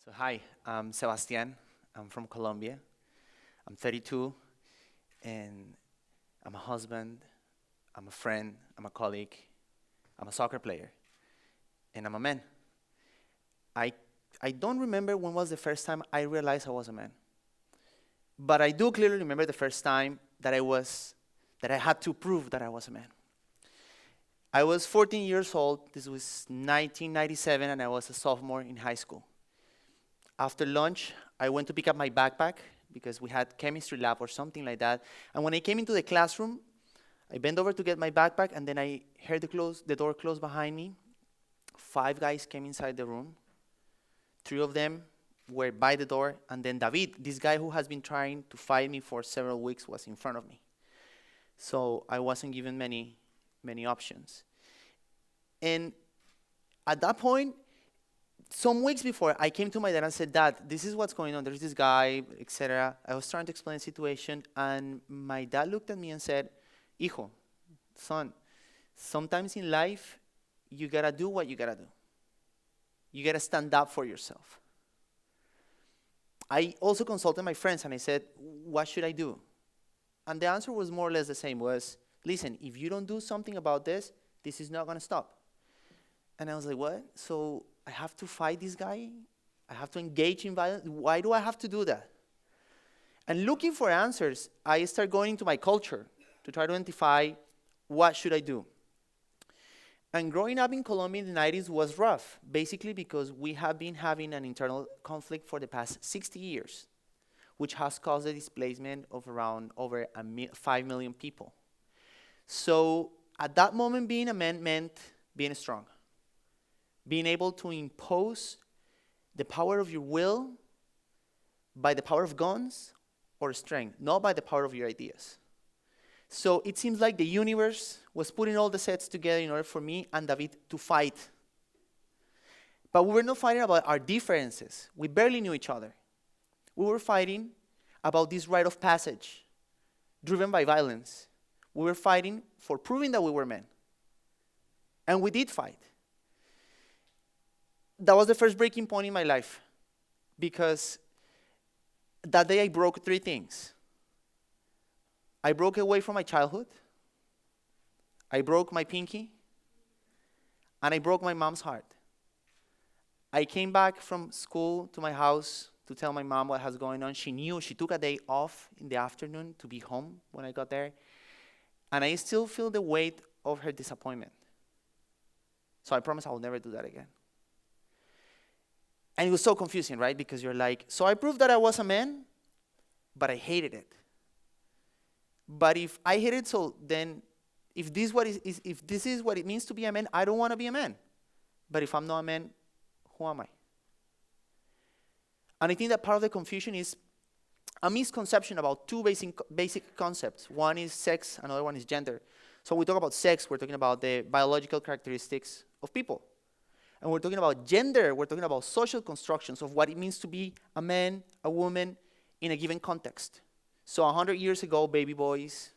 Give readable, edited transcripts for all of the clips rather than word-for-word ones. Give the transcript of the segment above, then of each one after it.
So hi, I'm Sebastián. I'm from Colombia. I'm 32, and I'm a husband, I'm a friend, I'm a colleague, I'm a soccer player, and I'm a man. I, I don't remember when was the first time I realized I was a man, but I do clearly remember the first time that I had to prove that I was a man. I was 14 years old, this was 1997, and I was a sophomore in high school. After lunch, I went to pick up my backpack because we had chemistry lab or something like that. And when I came into the classroom, I bent over to get my backpack, and then I heard the door close behind me. 5 guys came inside the room. 3 of them were by the door, and then David, this guy who has been trying to fight me for several weeks, was in front of me. So I wasn't given many options. And at that point, some weeks before, I came to my dad and said, Dad, this is what's going on. There's this guy, etc. I was trying to explain the situation, and my dad looked at me and said, Hijo, son, sometimes in life, you gotta do what you gotta do. You gotta stand up for yourself. I also consulted my friends, and I said, what should I do? And the answer was more or less the same, was, listen, if you don't do something about this is not gonna stop. And I was like, what? So I have to fight this guy? I have to engage in violence? Why do I have to do that? And looking for answers, I started going into my culture to try to identify what should I do. And growing up in Colombia in the 90s was rough, basically because we have been having an internal conflict for the past 60 years, which has caused the displacement of around over 5 million people. So at that moment, being a man meant being strong. Being able to impose the power of your will by the power of guns or strength, not by the power of your ideas. So it seems like the universe was putting all the sets together in order for me and David to fight. But we were not fighting about our differences. We barely knew each other. We were fighting about this rite of passage, driven by violence. We were fighting for proving that we were men. And we did fight. That was the first breaking point in my life, because that day I broke 3 things. I broke away from my childhood, I broke my pinky, and I broke my mom's heart. I came back from school to my house to tell my mom what was going on. She knew. She took a day off in the afternoon to be home when I got there, and I still feel the weight of her disappointment. So I promise I will never do that again. And it was so confusing, right? Because you're like, so I proved that I was a man, but I hated it. But if I hate it, so then if this is what it means to be a man, I don't want to be a man. But if I'm not a man, who am I? And I think that part of the confusion is a misconception about 2 basic concepts. One is sex, another one is gender. So when we talk about sex, we're talking about the biological characteristics of people. And we're talking about gender, we're talking about social constructions of what it means to be a man, a woman, in a given context. So 100 years ago, baby boys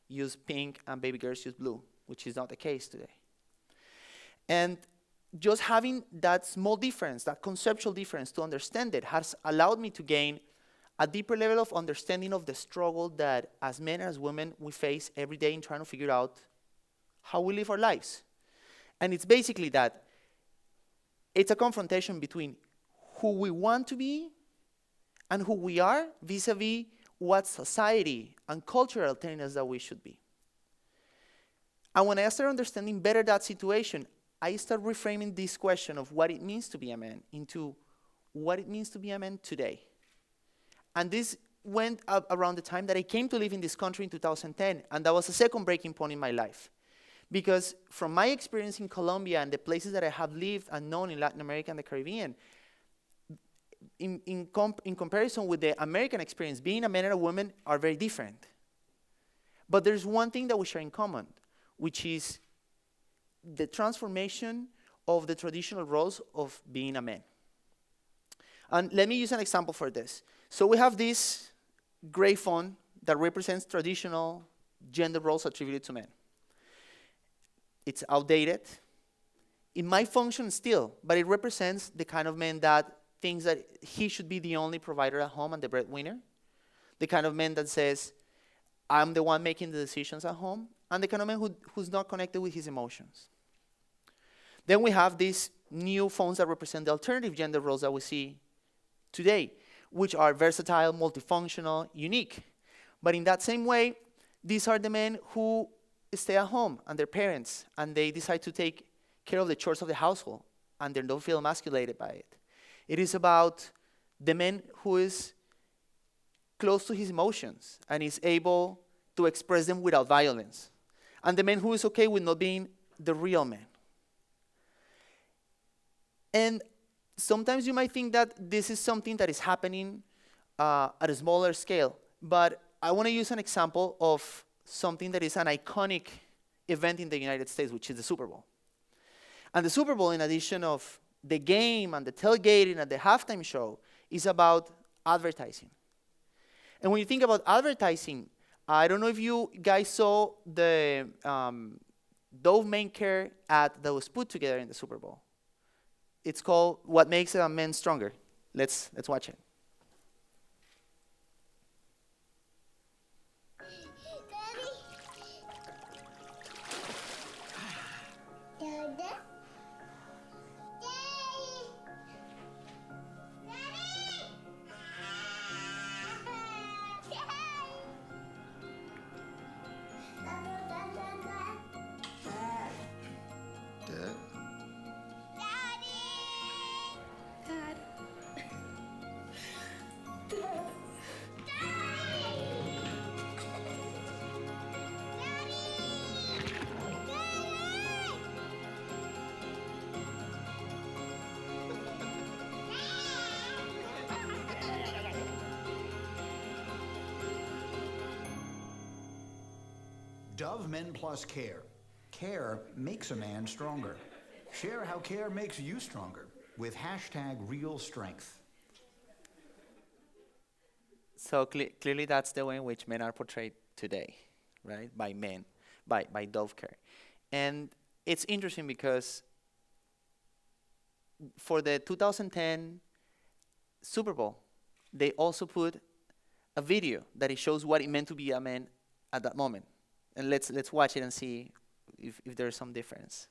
used pink and baby girls used blue, which is not the case today. And just having that small difference, that conceptual difference to understand it, has allowed me to gain a deeper level of understanding of the struggle that as men and as women we face every day in trying to figure out how we live our lives. And it's basically that it's a confrontation between who we want to be and who we are vis-a-vis what society and culture are telling us that we should be. And when I started understanding better that situation, I started reframing this question of what it means to be a man into what it means to be a man today. And this went up around the time that I came to live in this country in 2010, and that was a second breaking point in my life. Because from my experience in Colombia and the places that I have lived and known in Latin America and the Caribbean, in comparison with the American experience, being a man and a woman are very different. But there's one thing that we share in common, which is the transformation of the traditional roles of being a man. And let me use an example for this. So we have this gray font that represents traditional gender roles attributed to men. It's outdated. It might function still, but it represents the kind of men that thinks that he should be the only provider at home and the breadwinner. The kind of man that says, I'm the one making the decisions at home. And the kind of man who's not connected with his emotions. Then we have these new phones that represent the alternative gender roles that we see today, which are versatile, multifunctional, unique. But in that same way, these are the men who stay at home and their parents, and they decide to take care of the chores of the household, and they don't feel emasculated by it. It is about the man who is close to his emotions and is able to express them without violence, and the man who is okay with not being the real man. And sometimes you might think that this is something that is happening at a smaller scale, but I want to use an example of something that is an iconic event in the United States, which is the Super Bowl. And the Super Bowl, in addition of the game and the tailgating and the halftime show, is about advertising. And when you think about advertising, I don't know if you guys saw the Dove main care ad that was put together in the Super Bowl. It's called What Makes a Man Stronger. Let's watch it. Dove Men Plus Care. Care makes a man stronger. Share how care makes you stronger with #RealStrength. So clearly that's the way in which men are portrayed today, right? By men, by Dove Care. And it's interesting because for the 2010 Super Bowl, they also put a video that it shows what it meant to be a man at that moment. And let's watch it and see if there's some difference.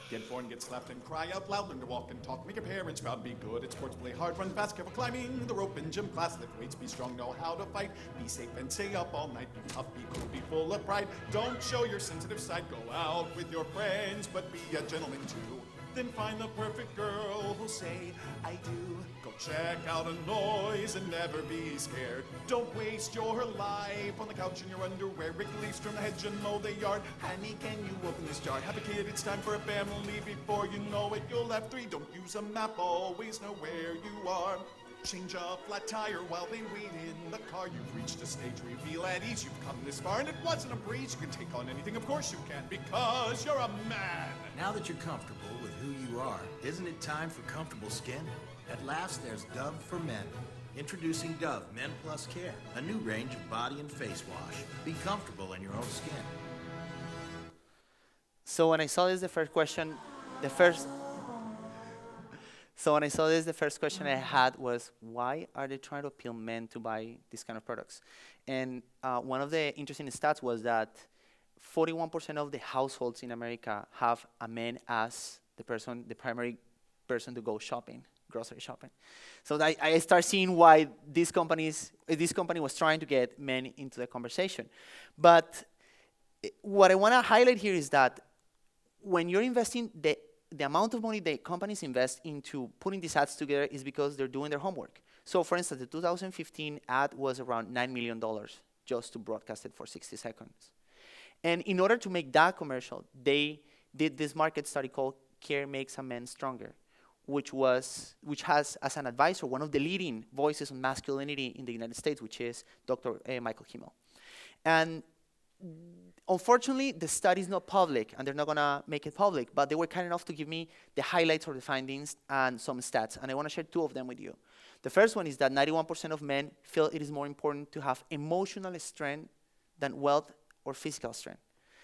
Get born, get slapped, and cry out loud. Learn to walk and talk. Make your parents proud. Be good at sports. Play hard. Run fast. Careful climbing the rope in gym class. Lift weights. Be strong. Know how to fight. Be safe and stay up all night. Be tough. Be cool. Be full of pride. Don't show your sensitive side. Go out with your friends, but be a gentleman too. Then find the perfect girl who'll say, I do. Go check out a noise and never be scared. Don't waste your life on the couch in your underwear. Rake the leaves, trim the hedge, and mow the yard. Honey, can you open this jar? Have a kid, it's time for a family. Before you know it, you'll have 3. Don't use a map, always know where you are. Change a flat tire while they wait in the car. You've reached a stage where you feel at ease. You've come this far and it wasn't a breeze. You can take on anything, of course you can, because you're a man. Now that you're comfortable with who you are, isn't it time for comfortable skin? At last, there's Dove for Men. Introducing Dove Men Plus Care, a new range of body and face wash. Be comfortable in your own skin. So when I saw this, the first question I had was, why are they trying to appeal men to buy these kind of products? And one of the interesting stats was that 41% of the households in America have a man as the primary person to go shopping, grocery shopping. So I start seeing why this company was trying to get men into the conversation. But what I want to highlight here is that when you're investing, the amount of money that companies invest into putting these ads together is because they're doing their homework. So for instance, the 2015 ad was around $9 million just to broadcast it for 60 seconds. And in order to make that commercial, they did this market study called Care Makes a Man Stronger, which has as an advisor one of the leading voices on masculinity in the United States, which is Dr. Michael Kimmel. And unfortunately, the study is not public, and they're not going to make it public, but they were kind enough to give me the highlights of the findings and some stats, and I want to share 2 of them with you. The first one is that 91% of men feel it is more important to have emotional strength than wealth or physical strength.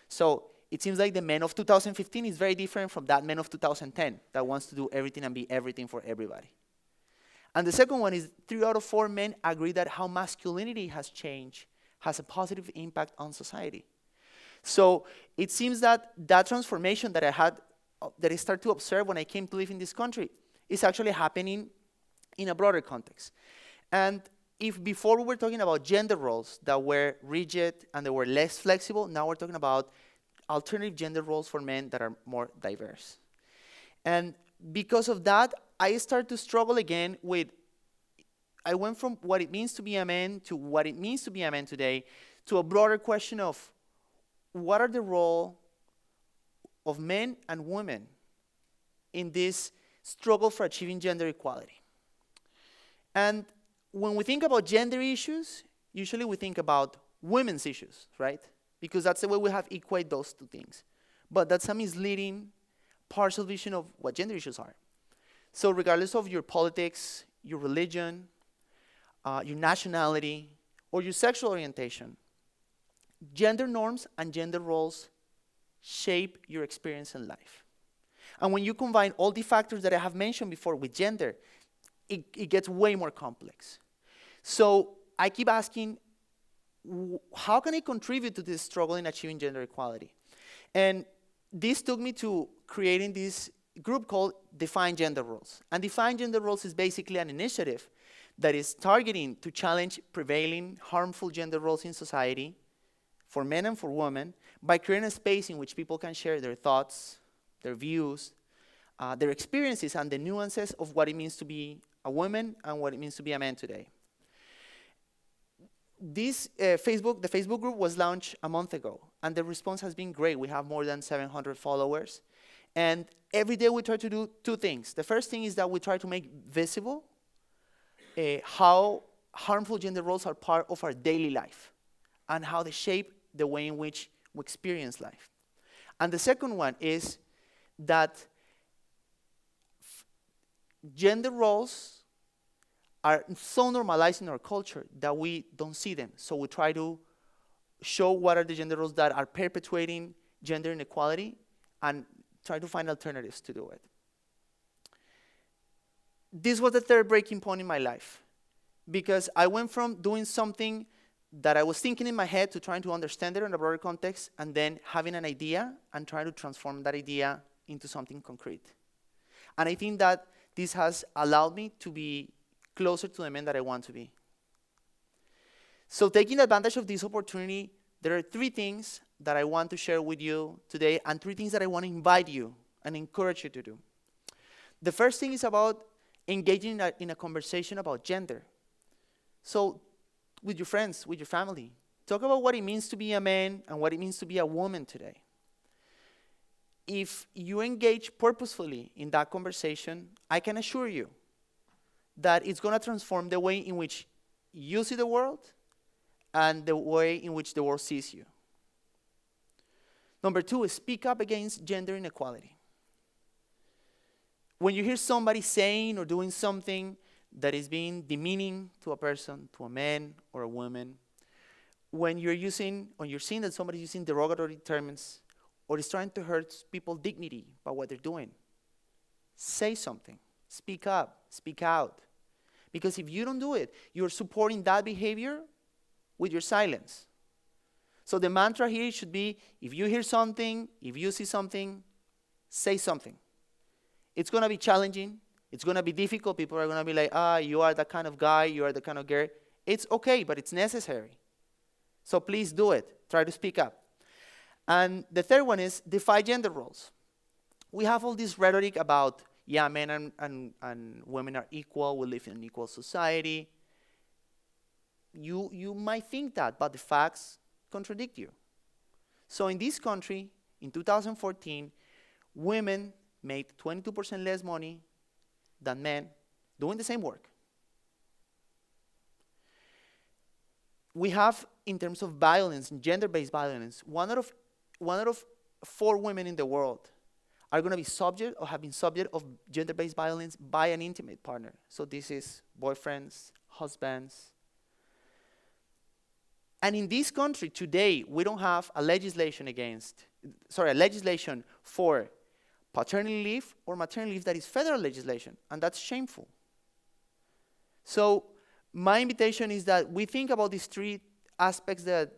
So it seems like the man of 2015 is very different from that man of 2010 that wants to do everything and be everything for everybody. And the second one is 3 out of 4 men agree that how masculinity has changed has a positive impact on society. So it seems that that transformation that I had, that I started to observe when I came to live in this country, is actually happening in a broader context. And if before we were talking about gender roles that were rigid and they were less flexible, now we're talking about alternative gender roles for men that are more diverse. And because of that, I started to struggle again with, I went from what it means to be a man to what it means to be a man today to a broader question of what are the role of men and women in this struggle for achieving gender equality. And when we think about gender issues, usually we think about women's issues, right? Because that's the way we have equate those two things. But that's a misleading partial vision of what gender issues are. So regardless of your politics, your religion, your nationality, or your sexual orientation, gender norms and gender roles shape your experience in life. And when you combine all the factors that I have mentioned before with gender, it gets way more complex. So I keep asking, how can I contribute to this struggle in achieving gender equality? And this took me to creating this group called Define Gender Roles. And Define Gender Roles is basically an initiative that is targeting to challenge prevailing harmful gender roles in society for men and for women by creating a space in which people can share their thoughts, their views, their experiences, and the nuances of what it means to be a woman and what it means to be a man today. This the Facebook group was launched a month ago, and the response has been great. We have more than 700 followers. And every day we try to do 2 things. The first thing is that we try to make visible how harmful gender roles are part of our daily life and how they shape the way in which we experience life. And the second one is that gender roles are so normalized in our culture that we don't see them. So we try to show what are the gender roles that are perpetuating gender inequality and try to find alternatives to do it. This was the third breaking point in my life, because I went from doing something that I was thinking in my head to trying to understand it in a broader context, and then having an idea and trying to transform that idea into something concrete. And I think that this has allowed me to be closer to the man that I want to be. So taking advantage of this opportunity, there are 3 things that I want to share with you today, and 3 things that I want to invite you and encourage you to do. The first thing is about engaging in a conversation about gender. So with your friends, with your family, talk about what it means to be a man and what it means to be a woman today. If you engage purposefully in that conversation, I can assure you that it's going to transform the way in which you see the world and the way in which the world sees you. Number 2 is speak up against gender inequality. When you hear somebody saying or doing something that is being demeaning to a person, to a man or a woman, when you're seeing that somebody's using derogatory terms or is trying to hurt people's dignity by what they're doing, say something, speak up, speak out. Because if you don't do it, you're supporting that behavior with your silence. So the mantra here should be, if you hear something, if you see something, say something. It's going to be challenging. It's going to be difficult. People are going to be like, you are that kind of guy, you are the kind of girl. It's okay, but it's necessary. So please do it. Try to speak up. And the third one is defy gender roles. We have all this rhetoric about, men and women are equal, we live in an equal society. You might think that, but the facts contradict you. So in this country, in 2014, women made 22% less money than men doing the same work. We have, in terms of violence, gender-based violence, one out of 4 women in the world are going to be subject or have been subject of gender-based violence by an intimate partner. So this is boyfriends, husbands. And in this country today, we don't have a legislation for paternity leave or maternity leave that is federal legislation, and that's shameful. So my invitation is that we think about these three aspects that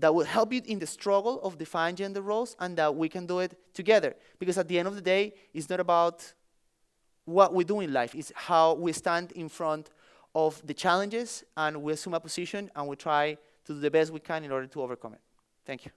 will help you in the struggle of defining gender roles, and that we can do it together. Because at the end of the day, it's not about what we do in life, it's how we stand in front of the challenges and we assume a position and we try to do the best we can in order to overcome it. Thank you.